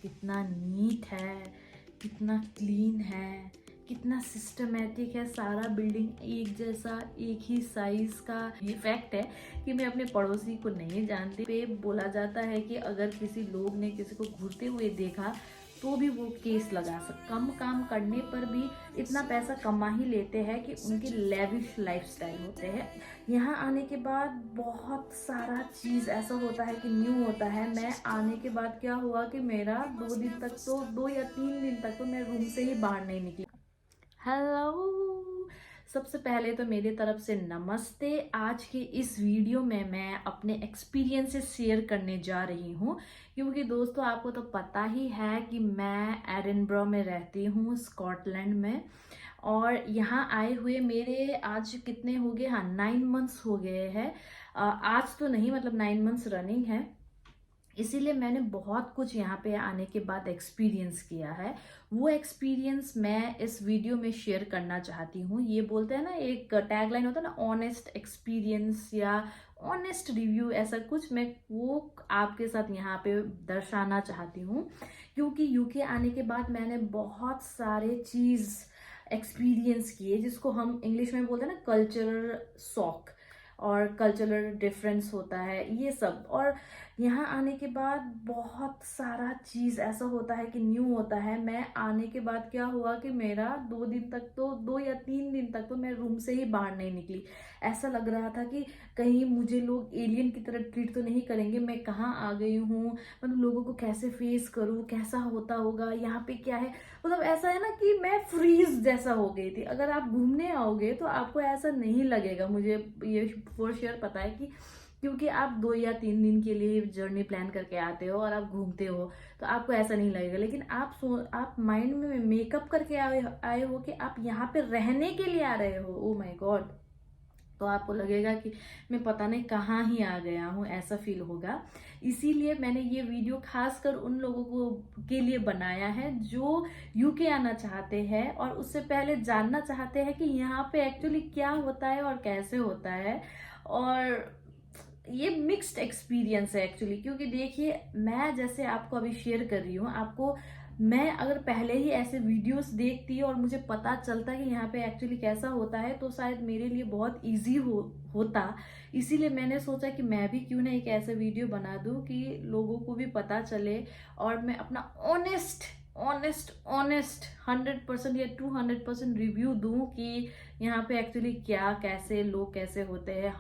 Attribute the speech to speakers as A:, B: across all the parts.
A: कितना नीट है, कितना क्लीन है, कितना सिस्टमेटिक है। सारा बिल्डिंग एक जैसा, एक ही साइज का। ये फैक्ट है कि मैं अपने पड़ोसी को नहीं जानती। पे बोला जाता है कि अगर किसी लोग ने किसी को घूरते हुए देखा तो भी वो केस लगा सकते। कम काम करने पर भी इतना पैसा कमा ही लेते हैं कि उनकी लेविश लाइफस्टाइल होते हैं। यहाँ आने के बाद बहुत सारा चीज़ ऐसा होता है कि न्यू होता है। मैं आने के बाद क्या हुआ कि मेरा 2 दिन तक तो 2 या 3 दिन तक तो मैं रूम से ही बाहर नहीं निकली। हेलो, सबसे पहले तो मेरी तरफ से नमस्ते। आज के इस वीडियो में मैं अपने एक्सपीरियंसेस शेयर करने जा रही हूँ, क्योंकि दोस्तों आपको तो पता ही है कि मैं एडिनबरा में रहती हूँ, स्कॉटलैंड में। और यहाँ आए हुए मेरे आज कितने हो गए, हाँ 9 मंथ्स हो गए हैं। आज तो नहीं, मतलब 9 मंथ्स रनिंग है। इसीलिए मैंने बहुत कुछ यहाँ पे आने के बाद एक्सपीरियंस किया है। वो एक्सपीरियंस मैं इस वीडियो में शेयर करना चाहती हूँ। ये बोलते हैं ना, एक टैगलाइन होता है ना, ऑनेस्ट एक्सपीरियंस या ऑनेस्ट रिव्यू, ऐसा कुछ मैं वो आपके साथ यहाँ पे दर्शाना चाहती हूँ। क्योंकि यूके आने के बाद मैंने बहुत सारे चीज़ एक्सपीरियंस किए, जिसको हम इंग्लिश में बोलते हैं ना कल्चरल शॉक, और कल्चरल डिफरेंस होता है ये सब। और यहाँ आने के बाद बहुत सारा चीज़ ऐसा होता है कि न्यू होता है। मैं आने के बाद क्या हुआ कि मेरा 2 दिन तक तो 2 या 3 दिन तक तो मैं रूम से ही बाहर नहीं निकली। ऐसा लग रहा था कि कहीं मुझे लोग एलियन की तरह ट्रीट तो नहीं करेंगे, मैं कहाँ आ गई हूँ, मतलब लोगों को कैसे फेस करूँ, कैसा होता होगा, यहाँ पे क्या है। मतलब ऐसा है ना कि मैं फ्रीज जैसा हो गई थी। अगर आप घूमने आओगे तो आपको ऐसा नहीं लगेगा, मुझे ये फॉर श्योर पता है कि क्योंकि आप 2 या 3 दिन के लिए जर्नी प्लान करके आते हो और आप घूमते हो तो आपको ऐसा नहीं लगेगा। लेकिन आप माइंड में मेकअप करके आए हो कि आप यहाँ पे रहने के लिए आ रहे हो, ओ माय गॉड, तो आपको लगेगा कि मैं पता नहीं कहाँ ही आ गया हूँ, ऐसा फील होगा। इसीलिए मैंने ये वीडियो खासकर उन लोगों को के लिए बनाया है जो यूके आना चाहते हैं और उससे पहले जानना चाहते हैं कि यहाँ पे एक्चुअली क्या होता है और कैसे होता है। और ये मिक्स्ड एक्सपीरियंस है एक्चुअली, क्योंकि देखिए मैं जैसे आपको अभी शेयर कर रही हूँ, आपको मैं अगर पहले ही ऐसे वीडियोस देखती और मुझे पता चलता कि यहाँ पे एक्चुअली कैसा होता है तो शायद मेरे लिए बहुत इजी होता। इसीलिए मैंने सोचा कि मैं भी क्यों ना एक ऐसा वीडियो बना दूं कि लोगों को भी पता चले और मैं अपना ऑनेस्ट ऑनेस्ट ऑनेस्ट 100% या 200% रिव्यू दूं कि यहाँ पे एक्चुअली क्या, कैसे लोग कैसे होते हैं,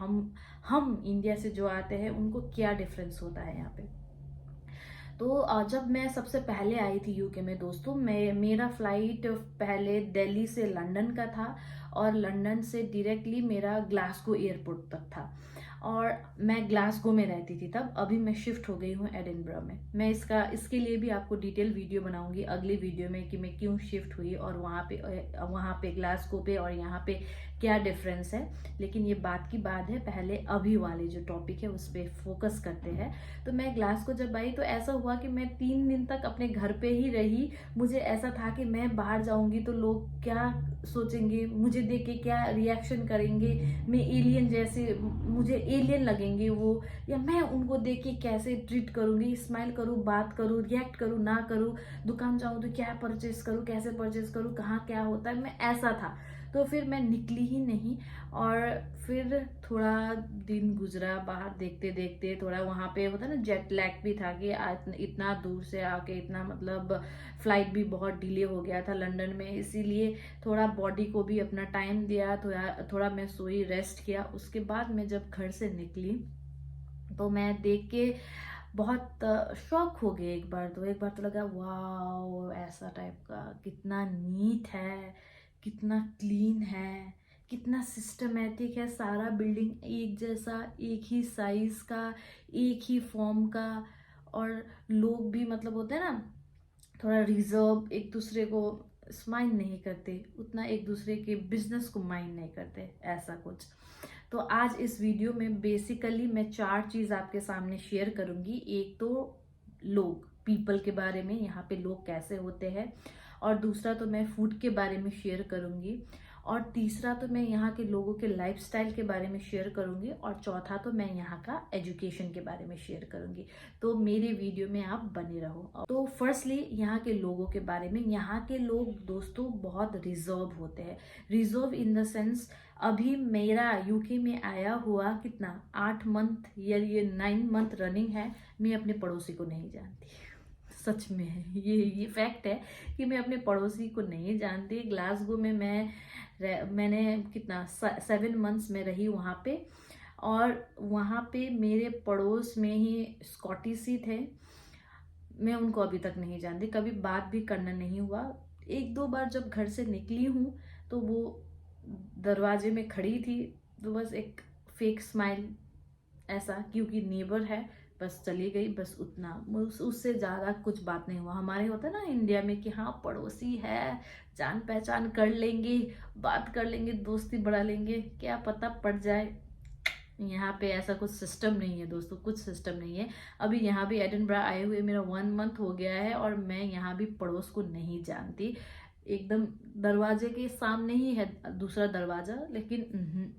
A: हम इंडिया से जो आते हैं उनको क्या डिफरेंस होता है यहाँ पे। तो जब मैं सबसे पहले आई थी यूके में दोस्तों, मेरा फ्लाइट पहले दिल्ली से लंदन का था और लंदन से डायरेक्टली मेरा ग्लासगो एयरपोर्ट तक था। और मैं ग्लासगो में रहती थी तब। अभी मैं शिफ्ट हो गई हूँ एडिनबरा में। मैं इसके लिए भी आपको डिटेल वीडियो बनाऊंगी अगली वीडियो में कि मैं क्यों शिफ्ट हुई और वहाँ पे ग्लासगो पे और यहाँ पे क्या डिफरेंस है। लेकिन ये बात की बात है, पहले अभी वाले जो टॉपिक है उस पर फोकस करते हैं। तो मैं ग्लासगो जब आई तो ऐसा हुआ कि मैं 3 दिन तक अपने घर पे ही रही। मुझे ऐसा था कि मैं बाहर जाऊंगी तो लोग क्या सोचेंगे, मुझे देख के क्या रिएक्शन करेंगे, मैं एलियन जैसे, मुझे एलियन लगेंगे वो, या मैं उनको देख के कैसे ट्रीट करूंगी, स्माइल करूँ, बात करूँ, रिएक्ट करूँ, ना करूँ, दुकान जाऊँ तो क्या परचेस करूँ, कैसे परचेस करूँ, कहाँ क्या होता है, मैं ऐसा था। तो फिर मैं निकली ही नहीं। और फिर थोड़ा दिन गुजरा बाहर देखते देखते, थोड़ा वहाँ पे होता है ना जेट लैग भी था कि इतना दूर से आके इतना, मतलब फ्लाइट भी बहुत डिले हो गया था लंदन में, इसीलिए थोड़ा बॉडी को भी अपना टाइम दिया, थोड़ा थोड़ा मैं सोई, रेस्ट किया। उसके बाद मैं जब घर से निकली तो मैं देख के बहुत शॉक हो गई। एक बार तो लगा वाह, ऐसा टाइप का, कितना नीट है, कितना क्लीन है, कितना सिस्टमेटिक है। सारा बिल्डिंग एक जैसा, एक ही साइज का, एक ही फॉर्म का। और लोग भी मतलब होते हैं ना थोड़ा रिजर्व, एक दूसरे को स्माइल नहीं करते उतना, एक दूसरे के बिजनेस को माइंड नहीं करते, ऐसा कुछ। तो आज इस वीडियो में बेसिकली मैं 4 चीज आपके सामने शेयर करूंगी। एक तो लोग, पीपल के बारे में, यहाँ पे लोग कैसे होते हैं, और दूसरा तो मैं फूड के बारे में शेयर करूंगी, और तीसरा तो मैं यहाँ के लोगों के लाइफस्टाइल के बारे में शेयर करूँगी, और चौथा तो मैं यहाँ का एजुकेशन के बारे में शेयर करूँगी। तो मेरे वीडियो में आप बने रहो। तो फर्स्टली यहाँ के लोगों के बारे में, यहाँ के लोग दोस्तों बहुत रिजर्व होते हैं। रिजर्व इन द सेंस, अभी मेरा यूके में आया हुआ कितना 8 मंथ या ये 9 मंथ रनिंग है, मैं अपने पड़ोसी को नहीं जानती। सच में है, ये फैक्ट है कि मैं अपने पड़ोसी को नहीं जानती। ग्लासगो में मैंने कितना 7 मंथ्स में रही वहाँ पे, और वहाँ पे मेरे पड़ोस में ही स्कॉटिशी थे। मैं उनको अभी तक नहीं जानती, कभी बात भी करना नहीं हुआ। 1-2 बार जब घर से निकली हूँ तो वो दरवाजे में खड़ी थी, तो बस एक फेक स्माइल ऐसा, क्योंकि नेबर है, बस चली गई, बस उतना। उससे ज़्यादा कुछ बात नहीं हुआ। हमारे होता है ना इंडिया में कि हाँ पड़ोसी है, जान पहचान कर लेंगे, बात कर लेंगे, दोस्ती बढ़ा लेंगे, क्या पता पड़ जाए। यहाँ पे ऐसा कुछ सिस्टम नहीं है दोस्तों, कुछ सिस्टम नहीं है। अभी यहाँ भी एडिनबरा आए हुए मेरा 1 मंथ हो गया है, और मैं यहाँ भी पड़ोस को नहीं जानती। एकदम दरवाजे के सामने ही है दूसरा दरवाजा, लेकिन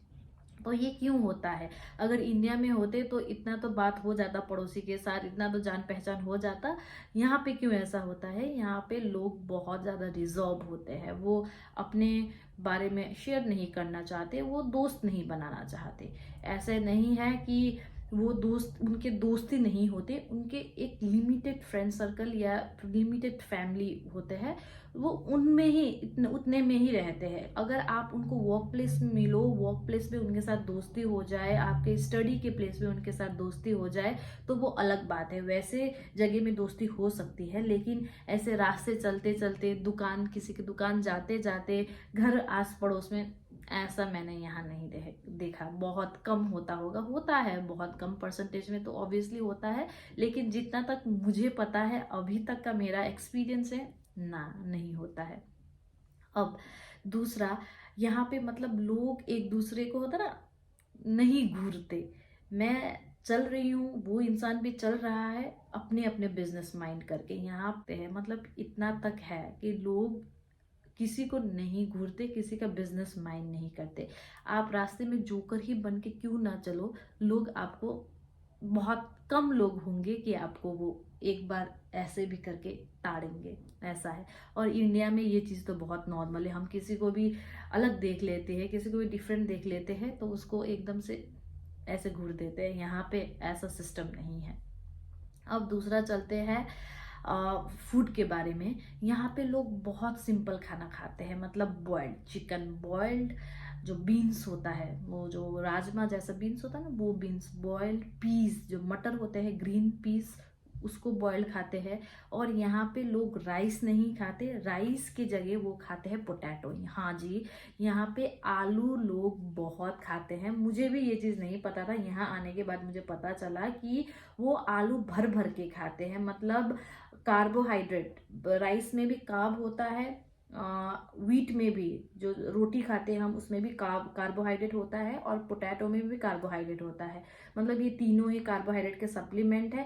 A: तो ये क्यों होता है? अगर इंडिया में होते तो इतना तो बात हो जाता पड़ोसी के साथ, इतना तो जान पहचान हो जाता। यहाँ पे क्यों ऐसा होता है? यहाँ पे लोग बहुत ज़्यादा रिजर्व होते हैं, वो अपने बारे में शेयर नहीं करना चाहते, वो दोस्त नहीं बनाना चाहते। ऐसे नहीं है कि वो दोस्त, उनके दोस्ती नहीं होते, उनके एक लिमिटेड फ्रेंड सर्कल या लिमिटेड फैमिली होते हैं, वो उनमें ही उतने में ही रहते हैं। अगर आप उनको वर्क प्लेस में मिलो, वर्क प्लेस में उनके साथ दोस्ती हो जाए, आपके स्टडी के प्लेस में उनके साथ दोस्ती हो जाए, तो वो अलग बात है। वैसे जगह में दोस्ती हो सकती है, लेकिन ऐसे रास्ते चलते चलते, दुकान, किसी की दुकान जाते जाते, घर आस पड़ोस में, ऐसा मैंने यहाँ नहीं देखा। बहुत कम होता होगा, होता है बहुत कम परसेंटेज में तो ऑब्वियसली होता है, लेकिन जितना तक मुझे पता है, अभी तक का मेरा एक्सपीरियंस है ना, नहीं होता है। अब दूसरा, यहाँ पे मतलब लोग एक दूसरे को, होता ना, नहीं घूरते। मैं चल रही हूँ, वो इंसान भी चल रहा है, अपने अपने बिजनेस माइंड करके। यहाँ पे है मतलब इतना तक है कि लोग किसी को नहीं घूरते, किसी का बिजनेस माइंड नहीं करते। आप रास्ते में जोकर ही बन के क्यों ना चलो, लोग आपको, बहुत कम लोग होंगे कि आपको वो एक बार ऐसे भी करके ताड़ेंगे, ऐसा है। और इंडिया में ये चीज़ तो बहुत नॉर्मल है, हम किसी को भी अलग देख लेते हैं, किसी को भी डिफरेंट देख लेते हैं, तो उसको एकदम से ऐसे घूर देते हैं। यहाँ पे ऐसा सिस्टम नहीं है। अब दूसरा चलते हैं फूड के बारे में। यहाँ पे लोग बहुत सिंपल खाना खाते हैं, मतलब बॉइल्ड चिकन, बॉइल्ड जो बीन्स होता है, वो जो राजमा जैसा बीन्स होता है ना, वो बीन्स, बॉइल्ड पीस जो मटर होते हैं, ग्रीन पीस, उसको बॉयल खाते हैं। और यहाँ पे लोग राइस नहीं खाते, राइस की जगह वो खाते हैं पोटैटो। हाँ जी, यहाँ पे आलू लोग बहुत खाते हैं। मुझे भी ये चीज़ नहीं पता था, यहाँ आने के बाद मुझे पता चला कि वो आलू भर भर के खाते हैं। मतलब कार्बोहाइड्रेट, राइस में भी कार्ब होता है, व्हीट में भी, जो रोटी खाते हैं हम, उसमें भी कार्बोहाइड्रेट होता है, और पोटैटो में भी कार्बोहाइड्रेट होता है। मतलब ये तीनों ही कार्बोहाइड्रेट के सप्लीमेंट है।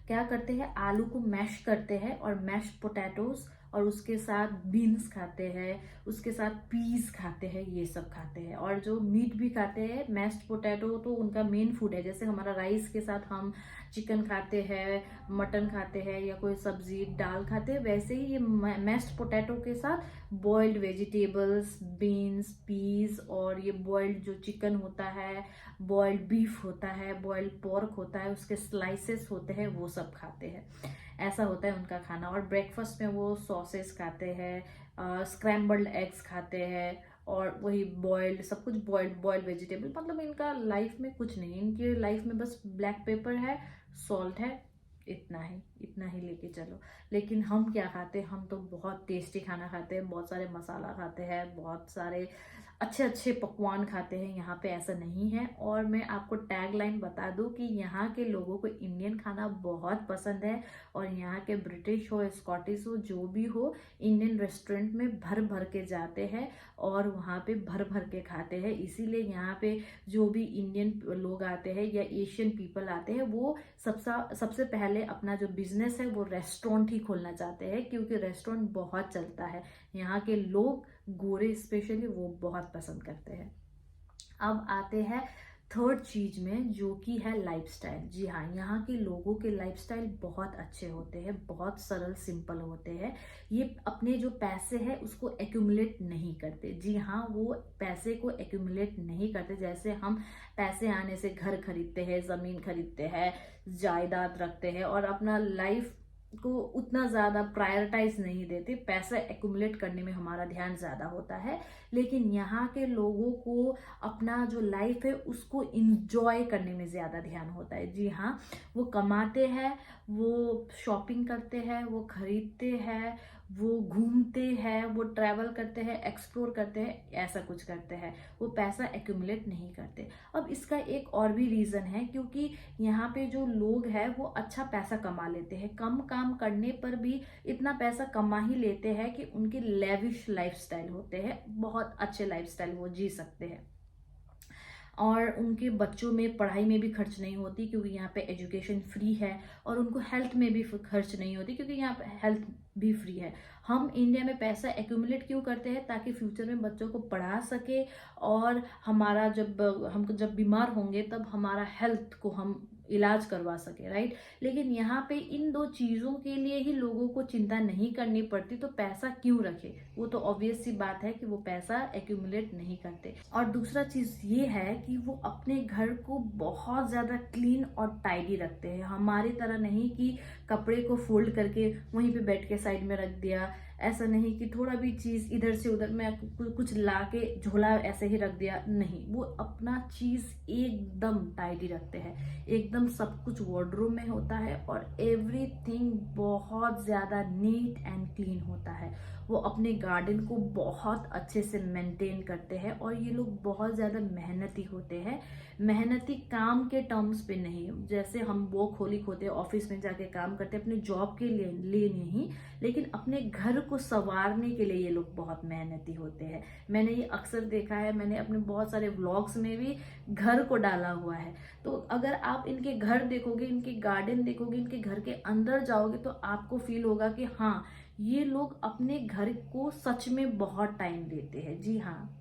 A: क्या करते हैं, आलू को मैश करते हैं, और मैश पोटैटोज, और उसके साथ बीन्स खाते हैं, उसके साथ पीस खाते हैं, ये सब खाते हैं। और जो मीट भी खाते हैं, मैश्ड पोटैटो तो उनका मेन फूड है। जैसे हमारा राइस के साथ हम चिकन खाते हैं, मटन खाते हैं, या कोई सब्जी दाल खाते हैं, वैसे ही ये मैश्ड पोटैटो के साथ बॉइल्ड वेजिटेबल्स, बीन्स, पीस, और ये बॉइल्ड जो चिकन होता है, बॉइल्ड बीफ होता है, बॉइल्ड पोर्क होता है, उसके स्लाइसेस होते हैं, वो सब खाते हैं। ऐसा होता है उनका खाना। और ब्रेकफास्ट में वो सॉसेस खाते हैं, स्क्रैम्बल्ड एग्स खाते हैं, और वही बॉइल्ड, सब कुछ बॉइल्ड वेजिटेबल। मतलब इनका लाइफ में कुछ नहीं, इनकी लाइफ में बस ब्लैक पेपर है, सॉल्ट है, इतना ही लेके चलो। लेकिन हम क्या खाते हैं, हम तो बहुत टेस्टी खाना खाते हैं, बहुत सारे मसाला खाते हैं, बहुत सारे अच्छे अच्छे पकवान खाते हैं। यहाँ पे ऐसा नहीं है। और मैं आपको टैग लाइन बता दूँ कि यहाँ के लोगों को इंडियन खाना बहुत पसंद है, और यहाँ के ब्रिटिश हो, स्कॉटिश हो, जो भी हो, इंडियन रेस्टोरेंट में भर भर के जाते हैं, और वहाँ पे भर भर के खाते हैं। इसीलिए यहाँ पे जो भी इंडियन लोग आते हैं या एशियन पीपल आते हैं, वो सबसे पहले अपना जो बिजनेस है वो रेस्टोरेंट ही खोलना चाहते हैं, क्योंकि रेस्टोरेंट बहुत चलता है। यहाँ के लोग गोरे स्पेशली वो बहुत पसंद करते हैं। अब आते हैं थर्ड चीज में, जो कि है लाइफस्टाइल। जी हाँ, यहाँ के लोगों के लाइफस्टाइल बहुत अच्छे होते हैं, बहुत सरल सिंपल होते हैं। ये अपने जो पैसे हैं उसको एक्यूमुलेट नहीं करते। जी हाँ, वो पैसे को एक्यूमुलेट नहीं करते। जैसे हम पैसे आने से घर खरीदते हैं, जमीन खरीदते हैं, जायदाद रखते हैं और अपना लाइफ को उतना ज्यादा प्रायोरिटाइज नहीं देते। पैसा एक्यूमुलेट करने में हमारा ध्यान ज्यादा होता है। लेकिन यहाँ के लोगों को अपना जो लाइफ है उसको इंजॉय करने में ज्यादा ध्यान होता है। जी हाँ, वो कमाते हैं, वो शॉपिंग करते हैं, वो खरीदते हैं, वो घूमते हैं, वो ट्रैवल करते हैं, एक्सप्लोर करते हैं, ऐसा कुछ करते हैं। वो पैसा एक्यूमुलेट नहीं करते। अब इसका एक और भी रीजन है, क्योंकि यहाँ पे जो लोग हैं वो अच्छा पैसा कमा लेते हैं, कम काम करने पर भी इतना पैसा कमा ही लेते हैं कि उनके लेविश लाइफस्टाइल होते हैं, बहुत अच्छे लाइफस्टाइल वो जी सकते हैं। और उनके बच्चों में पढ़ाई में भी खर्च नहीं होती, क्योंकि यहाँ पे एजुकेशन फ्री है। और उनको हेल्थ में भी खर्च नहीं होती, क्योंकि यहाँ पे हेल्थ भी फ्री है। हम इंडिया में पैसा एक्यूमुलेट क्यों करते हैं? ताकि फ्यूचर में बच्चों को पढ़ा सके, और हमारा जब बीमार होंगे तब हमारा हेल्थ को हम इलाज करवा सके, राइट। लेकिन यहाँ पे इन दो चीजों के लिए ही लोगों को चिंता नहीं करनी पड़ती, तो पैसा क्यों रखे? वो तो ऑब्वियस सी बात है कि वो पैसा एक्यूमुलेट नहीं करते। और दूसरा चीज ये है कि वो अपने घर को बहुत ज्यादा क्लीन और टाइडी रखते हैं। हमारी तरह नहीं कि कपड़े को फोल्ड करके वहीं पे बेड के साइड में रख दिया, ऐसा नहीं कि थोड़ा भी चीज इधर से उधर में कुछ ला के झोला ऐसे ही रख दिया, नहीं। वो अपना चीज एकदम टाइडी रखते हैं, एकदम सब कुछ वार्डरोब में होता है और एवरीथिंग बहुत ज्यादा नीट एंड क्लीन होता है। वो अपने गार्डन को बहुत अच्छे से मेंटेन करते हैं, और ये लोग बहुत ज्यादा मेहनती होते हैं। मेहनती काम के टर्म्स पे नहीं, जैसे हम वो खोली खोते ऑफिस में जाके काम करते हैं अपने जॉब के लिए नहीं, लेकिन अपने घर को संवारने के लिए ये लोग बहुत मेहनती होते हैं। मैंने ये अक्सर देखा है, मैंने अपने बहुत सारे व्लॉग्स में भी घर को डाला हुआ है। तो अगर आप इनके घर देखोगे, इनके गार्डन देखोगे, इनके घर के अंदर जाओगे, तो आपको फील होगा कि हाँ, ये लोग अपने घर को सच में बहुत टाइम देते हैं। जी हाँ,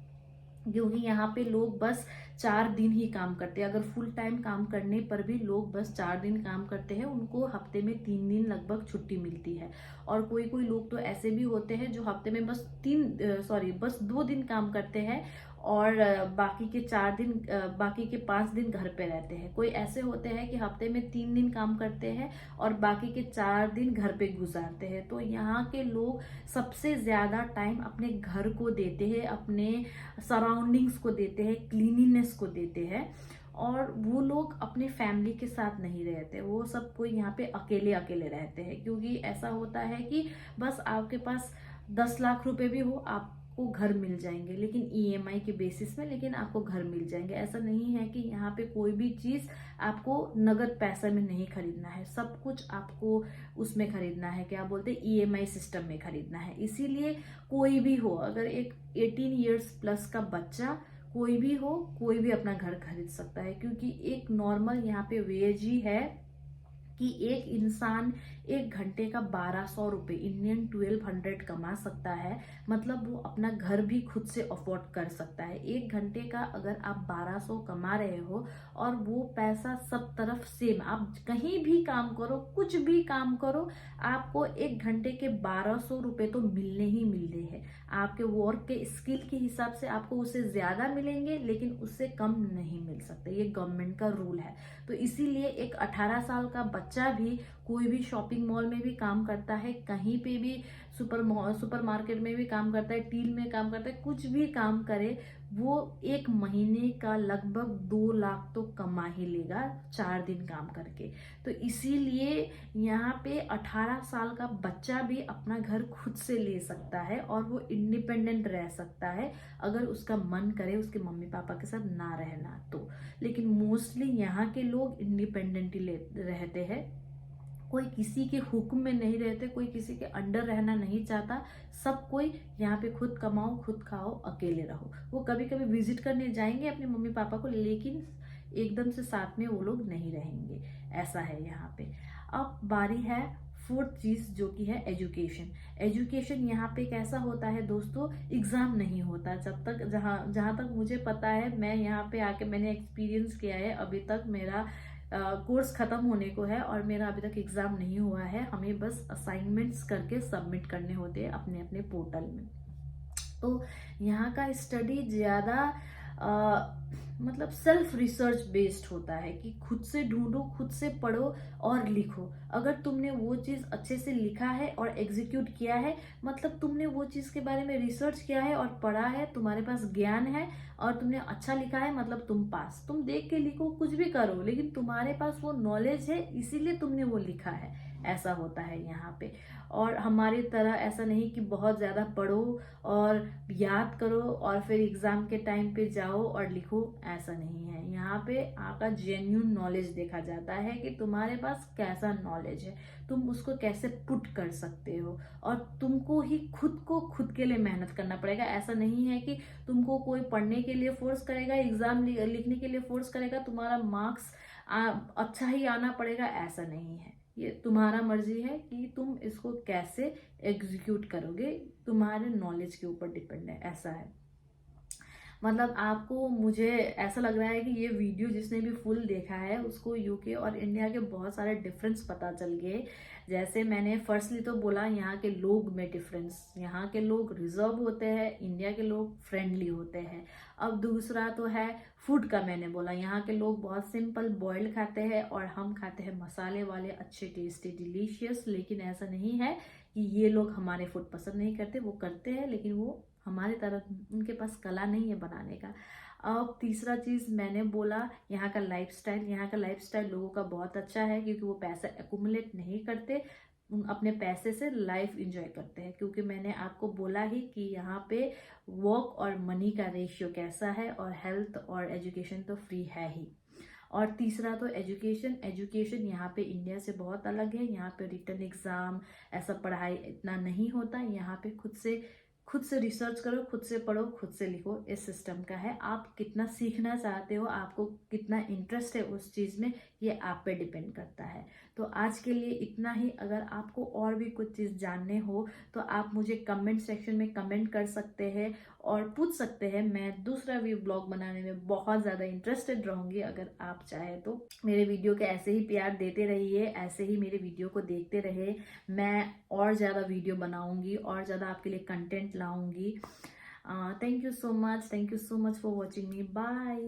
A: क्योंकि यहाँ पे लोग बस 4 दिन ही काम करते हैं। अगर फुल टाइम काम करने पर भी लोग बस 4 दिन काम करते हैं, उनको हफ्ते में 3 दिन लगभग छुट्टी मिलती है। और कोई कोई लोग तो ऐसे भी होते हैं जो हफ्ते में बस 2 दिन काम करते हैं, और बाकी के 4 दिन, बाकी के 5 दिन घर पे रहते हैं। कोई ऐसे होते हैं कि हफ्ते में 3 दिन काम करते हैं और बाकी के 4 दिन घर पे गुजारते हैं। तो यहाँ के लोग सबसे ज्यादा टाइम अपने घर को देते हैं, अपने सराउंडिंग्स को देते हैं, क्लीनिनेस को देते हैं। और वो लोग अपने फैमिली के साथ नहीं रहते, वो सब कोई यहाँ पे अकेले अकेले रहते हैं। क्योंकि ऐसा होता है कि बस आपके पास 10 लाख रुपए भी हो, आपको घर मिल जाएंगे, लेकिन ईएमआई के बेसिस में, लेकिन आपको घर मिल जाएंगे। ऐसा नहीं है कि यहाँ पे कोई भी चीज आपको नगद पैसा में नहीं खरीदना है, सब कुछ आपको उसमें खरीदना है, क्या बोलते हैं, ईएमआई सिस्टम में खरीदना है। इसीलिए कोई भी हो, अगर एक 18 ईयर्स प्लस का बच्चा कोई भी हो, कोई भी अपना घर खरीद सकता है। क्योंकि एक नॉर्मल यहाँ पे वेज ही है कि एक इंसान 1 घंटे का 1200 रुपये, इंडियन 1200 कमा सकता है। मतलब वो अपना घर भी खुद से अफोर्ड कर सकता है। 1 घंटे का अगर आप 1200 कमा रहे हो, और वो पैसा सब तरफ सेम, आप कहीं भी काम करो, कुछ भी काम करो, आपको 1 घंटे के 1200 रुपये तो मिलने ही मिलने हैं। आपके वर्क के स्किल के हिसाब से आपको उससे ज्यादा मिलेंगे, लेकिन उससे कम नहीं मिल सकते। ये गवर्नमेंट का रूल है। तो इसीलिए एक 18 साल का बच्चा भी कोई भी शॉपिंग मॉल में भी काम करता है, कहीं पे भी सुपर मार्केट में भी काम करता है, टील में काम करता है, कुछ भी काम करे, वो एक महीने का लगभग 2 लाख तो कमा ही लेगा 4 दिन काम करके। तो इसीलिए यहाँ पे 18 साल का बच्चा भी अपना घर खुद से ले सकता है, और वो इंडिपेंडेंट रह सकता है अगर उसका मन करे उसके मम्मी पापा के साथ ना रहना तो। लेकिन मोस्टली यहाँ के लोग इंडिपेंडेंटली रहते हैं, कोई किसी के हुक्म में नहीं रहते, कोई किसी के अंडर रहना नहीं चाहता। सब कोई यहाँ पे खुद कमाओ, खुद खाओ, अकेले रहो। वो कभी कभी विजिट करने जाएंगे अपने मम्मी पापा को, लेकिन एकदम से साथ में वो लोग नहीं रहेंगे। ऐसा है यहाँ पे। अब बारी है फोर्थ चीज़ जो कि है एजुकेशन। एजुकेशन यहाँ पे कैसा होता है दोस्तों, एग्ज़ाम नहीं होता जब तक, जहाँ जहाँ तक मुझे पता है, मैं यहाँ पे आके मैंने एक्सपीरियंस किया है, अभी तक मेरा कोर्स ख़त्म होने को है और मेरा अभी तक एग्ज़ाम नहीं हुआ है। हमें बस असाइनमेंट्स करके सबमिट करने होते हैं अपने अपने पोर्टल में। तो यहाँ का स्टडी ज़्यादा मतलब सेल्फ रिसर्च बेस्ड होता है कि खुद से ढूंढो, खुद से पढ़ो और लिखो। अगर तुमने वो चीज़ अच्छे से लिखा है और एग्जीक्यूट किया है, मतलब तुमने वो चीज़ के बारे में रिसर्च किया है और पढ़ा है, तुम्हारे पास ज्ञान है और तुमने अच्छा लिखा है, मतलब तुम पास। तुम देख के लिखो, कुछ भी करो, लेकिन तुम्हारे पास वो नॉलेज है, इसीलिए तुमने वो लिखा है। ऐसा होता है यहाँ पे। और हमारी तरह ऐसा नहीं कि बहुत ज़्यादा पढ़ो और याद करो और फिर एग्ज़ाम के टाइम पे जाओ और लिखो, ऐसा नहीं है। यहाँ पे आपका जेन्यून नॉलेज देखा जाता है कि तुम्हारे पास कैसा नॉलेज है, तुम उसको कैसे पुट कर सकते हो, और तुमको ही खुद को खुद के लिए मेहनत करना पड़ेगा। ऐसा नहीं है कि तुमको कोई पढ़ने के लिए फोर्स करेगा, एग्ज़ाम लिखने के लिए फोर्स करेगा, तुम्हारा मार्क्स अच्छा ही आना पड़ेगा, ऐसा नहीं है। ये तुम्हारा मर्जी है कि तुम इसको कैसे एग्जीक्यूट करोगे, तुम्हारे नॉलेज के ऊपर डिपेंड है, ऐसा है। मतलब आपको, मुझे ऐसा लग रहा है कि ये वीडियो जिसने भी फुल देखा है उसको यूके और इंडिया के बहुत सारे डिफरेंस पता चल गए। जैसे मैंने फर्स्टली तो बोला यहाँ के लोग में डिफरेंस, यहाँ के लोग रिजर्व होते हैं, इंडिया के लोग फ्रेंडली होते हैं। अब दूसरा तो है फूड का, मैंने बोला यहाँ के लोग बहुत सिंपल बॉइल्ड खाते हैं और हम खाते हैं मसाले वाले, अच्छे टेस्टी डिलीशियस। लेकिन ऐसा नहीं है कि ये लोग हमारे फूड पसंद नहीं करते, वो करते हैं, लेकिन वो हमारी तरह उनके पास कला नहीं है बनाने का। अब तीसरा चीज़ मैंने बोला, यहाँ का लाइफस्टाइल। यहाँ का लाइफस्टाइल लोगों का बहुत अच्छा है, क्योंकि वो पैसा एक्यूमुलेट नहीं करते, अपने पैसे से लाइफ इंजॉय करते हैं। क्योंकि मैंने आपको बोला ही कि यहाँ पे वर्क और मनी का रेशियो कैसा है, और हेल्थ और एजुकेशन तो फ्री है ही। और तीसरा तो एजुकेशन। एजुकेशन यहाँ पे इंडिया से बहुत अलग है। यहाँ पे रिटन एग्ज़ाम, ऐसा पढ़ाई इतना नहीं होता। यहाँ पे खुद से रिसर्च करो, खुद से पढ़ो, खुद से लिखो, इस सिस्टम का है। आप कितना सीखना चाहते हो, आपको कितना इंटरेस्ट है उस चीज़ में, ये आप पे डिपेंड करता है। तो आज के लिए इतना ही। अगर आपको और भी कुछ चीज़ जानने हो तो आप मुझे कमेंट सेक्शन में कमेंट कर सकते हैं और पूछ सकते हैं। मैं दूसरा भी ब्लॉग बनाने में बहुत ज़्यादा इंटरेस्टेड रहूँगी। अगर आप चाहे तो मेरे वीडियो के ऐसे ही प्यार देते रहिए, ऐसे ही मेरे वीडियो को देखते रहे। मैं और ज़्यादा वीडियो बनाऊँगी और ज़्यादा आपके लिए कंटेंट लाऊँगी। Thank you so much for watching me. Bye.